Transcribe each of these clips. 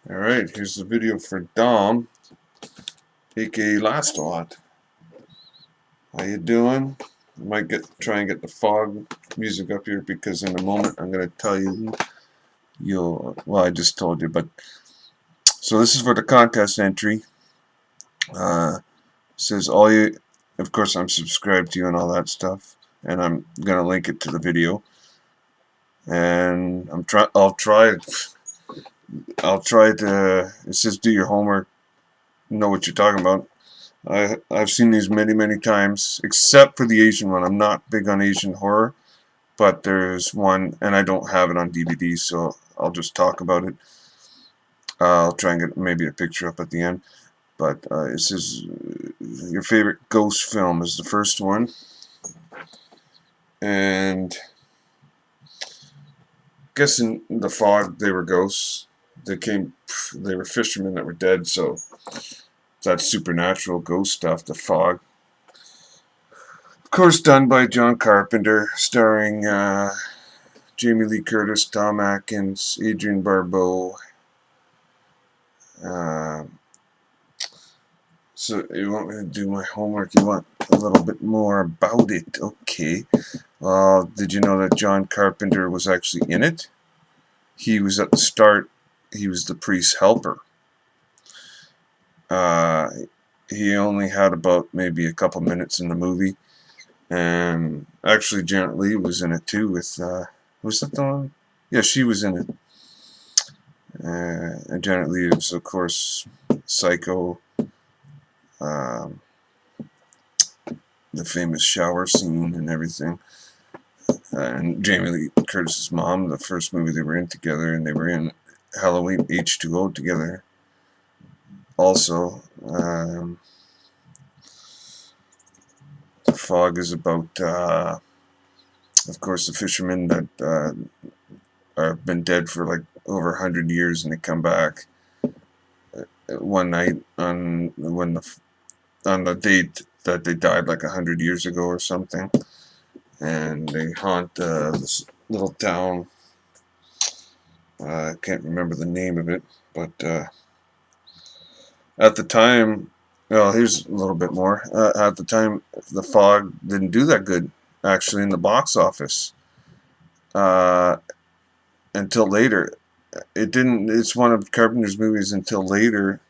Alright, here's the video for Dom, aka Lastalot. How you doing? I might try and get the fog music up here because in a moment I'm gonna tell you well, I just told you, but so this is for the contest entry. Says all you, of course I'm subscribed to you and all that stuff, and I'm gonna link it to the video. And I'll try to, it says do your homework, know what you're talking about. I've seen these many times, except for the Asian one. I'm not big on Asian horror, but there's one, and I don't have it on DVD, so I'll just talk about it. I'll try and get maybe a picture up at the end. But it says your favorite ghost film is the first one, and guessing The Fog, they were ghosts. They were fishermen that were dead, so that's supernatural ghost stuff. The Fog, of course, done by John Carpenter, starring Jamie Lee Curtis, Tom Atkins, Adrienne Barbeau. So you want me to do my homework? You want a little bit more about it? Okay. Did you know that John Carpenter was actually in it? He was at the start. He was the priest's helper. He only had about maybe a couple minutes in the movie. And actually Janet Leigh was in it too with, was that the one? Yeah, she was in it. And Janet Leigh was, of course, Psycho, the famous shower scene and everything. And Jamie Lee Curtis's mom, the first movie they were in together, and they were in Halloween H2O together. Also, The Fog is about, of course, the fishermen that have been dead for like over 100 years, and they come back one night on the date that they died, like 100 years ago or something, and they haunt this little town. I can't remember the name of it, but at the time, well, here's a little bit more. At the time, The Fog didn't do that good, actually, in the box office. Until later. It didn't. It's one of Carpenter's movies until later.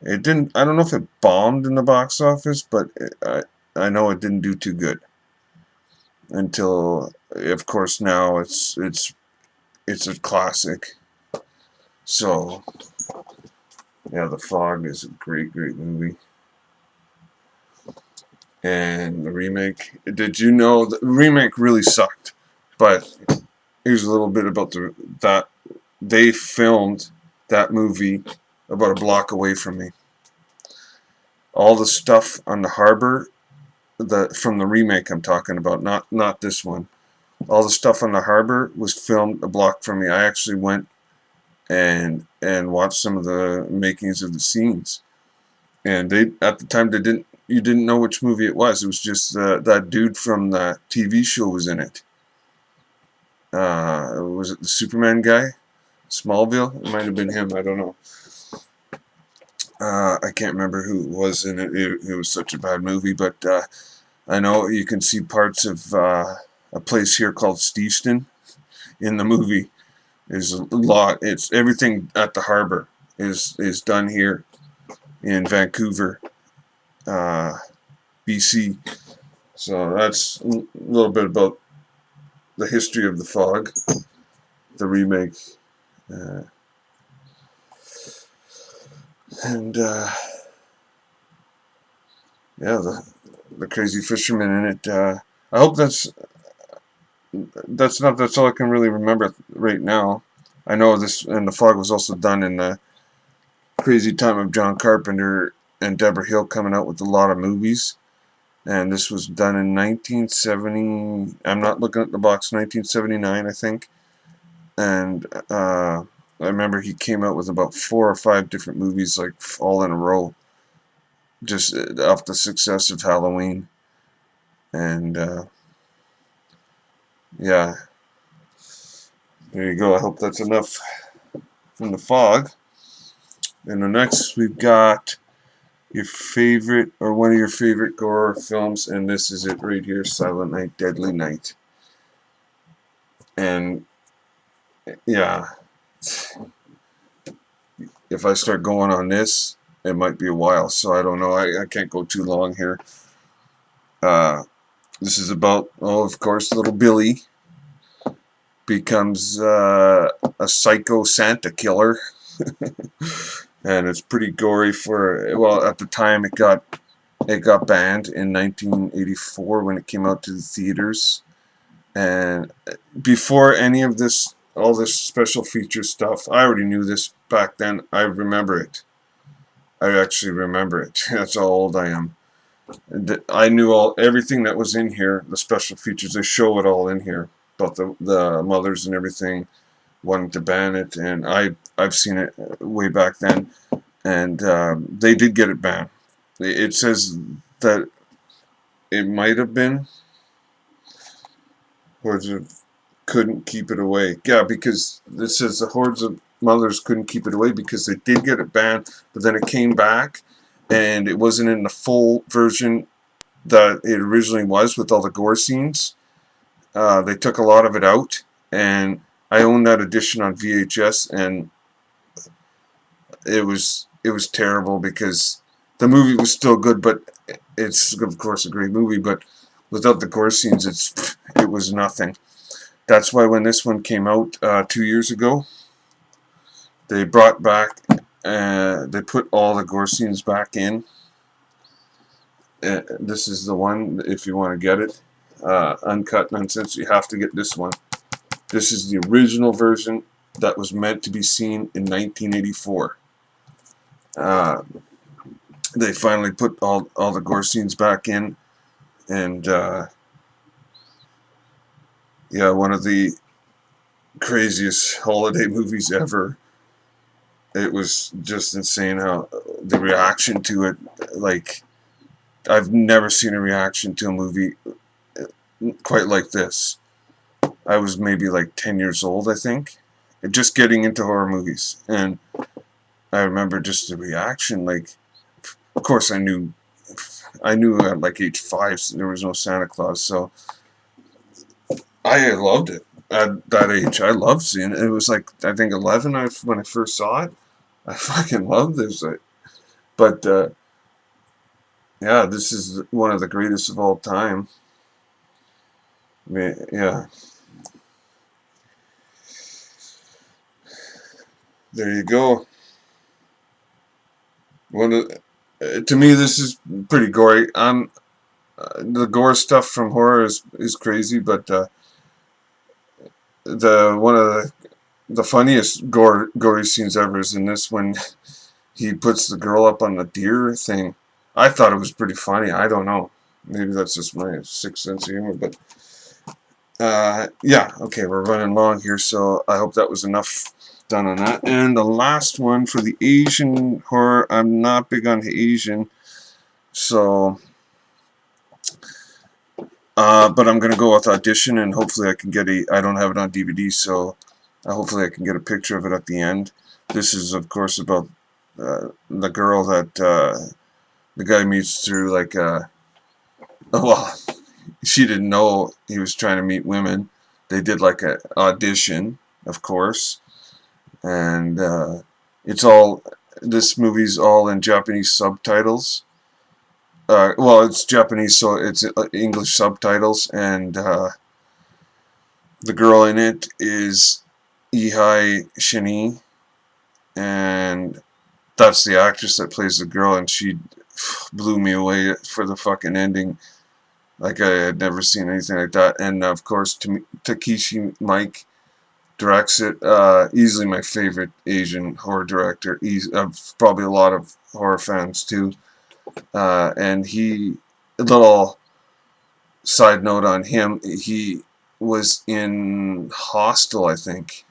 It didn't. I don't know if it bombed in the box office, but I know it didn't do too good. Until, of course, now it's a classic. So, yeah, The Fog is a great movie. And the remake, did you know the remake really sucked? But here's a little bit about that they filmed that movie about a block away from me. All the stuff on the harbor, from the remake I'm talking about, not this one. All the stuff on the harbor was filmed a block from me. I actually went and watched some of the makings of the scenes. And they, at the time, you didn't know which movie it was. It was just that dude from the TV show was in it. Was it the Superman guy? Smallville? It might have been him. I don't know. I can't remember who was in it. It was such a bad movie, but I know you can see parts of a place here called Steveston in the movie. There's a lot. It's everything at the harbor is done here in Vancouver, BC. So that's a little bit about the history of The Fog, the remake. And yeah, the crazy fisherman in it. I hope that's all I can really remember right now. I know this, and The Fog was also done in the crazy time of John Carpenter and Deborah Hill coming out with a lot of movies. And this was done in 1970. I'm not looking at the box. 1979, I think. And I remember he came out with about 4 or 5 different movies, like all in a row, just off the success of Halloween. And yeah, there you go. I hope that's enough from The Fog. And the next we've got your favorite, or one of your favorite gore films, and this is it right here, Silent Night, Deadly Night. And yeah, if I start going on this, it might be a while, so I don't know. I can't go too long here. This is about, oh, of course, little Billy becomes a psycho Santa killer. And it's pretty gory for, well, at the time it got banned in 1984 when it came out to the theaters. And before any of this, all this special feature stuff, I already knew this back then. I remember it. I actually remember it. That's how old I am. I knew everything that was in here, the special features. They show it all in here about the mothers and everything wanting to ban it, and I've seen it way back then, and they did get it banned. It says that it might have been, hordes of couldn't keep it away. Yeah, because it says the hordes of mothers couldn't keep it away because they did get it banned, but then it came back, and it wasn't in the full version that it originally was with all the gore scenes. They took a lot of it out, and I own that edition on VHS, and it was terrible because the movie was still good, but it's of course a great movie, but without the gore scenes, it was nothing. That's why when this one came out 2 years ago, they brought back, they put all the gore scenes back in. This is the one, if you want to get it. Uncut nonsense, you have to get this one. This is the original version that was meant to be seen in 1984. They finally put all the gore scenes back in, and yeah, one of the craziest holiday movies ever. It was just insane how the reaction to it, like, I've never seen a reaction to a movie quite like this. I was maybe like 10 years old, I think, just getting into horror movies, and I remember just the reaction. Like, of course, I knew at like age 5 there was no Santa Claus, so I loved it at that age. I loved seeing it. It was like, I think 11 when I first saw it. I fucking loved this. But yeah, this is one of the greatest of all time. I mean, yeah. There you go. To me, this is pretty gory. The gore stuff from horror is crazy, but one of the funniest gory scenes ever is in this, when he puts the girl up on the deer thing. I thought it was pretty funny. I don't know. Maybe that's just my sixth sense of humor, but yeah, okay, we're running long here, so I hope that was enough done on that. And the last one for the Asian horror, I'm not big on Asian, so but I'm gonna go with Audition, and hopefully I can get I don't have it on DVD, so hopefully I can get a picture of it at the end. This is, of course, about the girl that the guy meets through, like, well, she didn't know he was trying to meet women. They did like an audition, of course, and this movie's all in Japanese subtitles. Well, it's Japanese, so it's English subtitles, and the girl in it is Ihai Shini, and that's the actress that plays the girl, and she blew me away for the fucking ending. Like, I had never seen anything like that. And of course, Takeshi Mike directs it. Easily my favorite Asian horror director. Probably a lot of horror fans too. And a little side note on him, he was in Hostel, I think.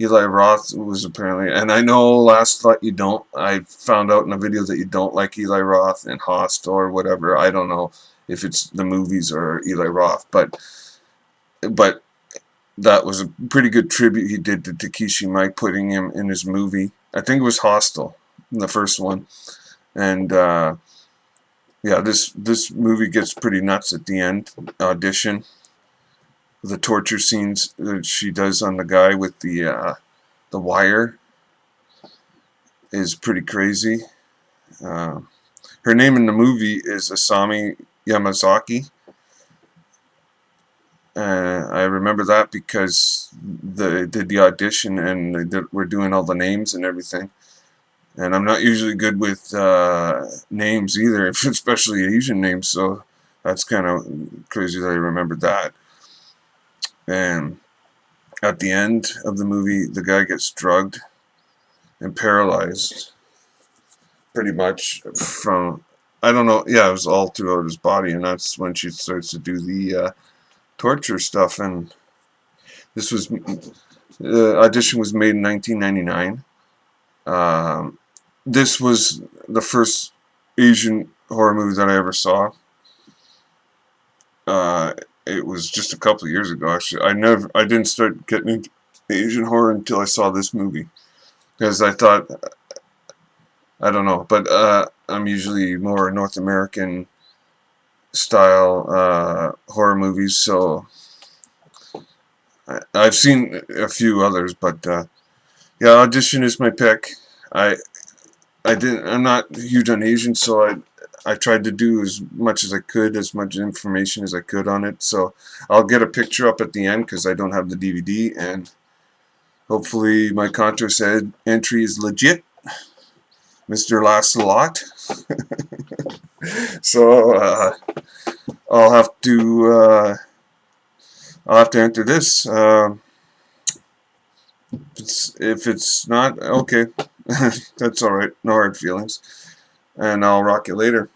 Eli Roth was apparently, and I know last thought you don't. I found out in a video that you don't like Eli Roth and Hostel or whatever. I don't know if it's the movies or Eli Roth, but that was a pretty good tribute he did to Takeshi Mike, putting him in his movie. I think it was Hostel, the first one, and yeah, this movie gets pretty nuts at the end. Audition, the torture scenes that she does on the guy with the wire is pretty crazy. Uh, Her name in the movie is Asami Yamazaki. I remember that because they did the audition and we're doing all the names and everything. And I'm not usually good with names either, especially Asian names. So that's kind of crazy that I remembered that. And at the end of the movie, the guy gets drugged and paralyzed, pretty much from, I don't know, yeah, it was all throughout his body, and that's when she starts to do the torture stuff. And this was, the audition was made in 1999. This was the first Asian horror movie that I ever saw. It was just a couple of years ago, actually. I didn't start getting into Asian horror until I saw this movie, because I thought, I don't know, but I'm usually more North American style horror movies, so I've seen a few others, but yeah, Audition is my pick. I I'm not huge on Asian, so I tried to do as much as I could, as much information as I could on it. So I'll get a picture up at the end because I don't have the DVD, and hopefully my contest entry is legit, Mr. Lastalot. So I'll have to enter this. If it's not okay, that's all right. No hard feelings, and I'll rock it later.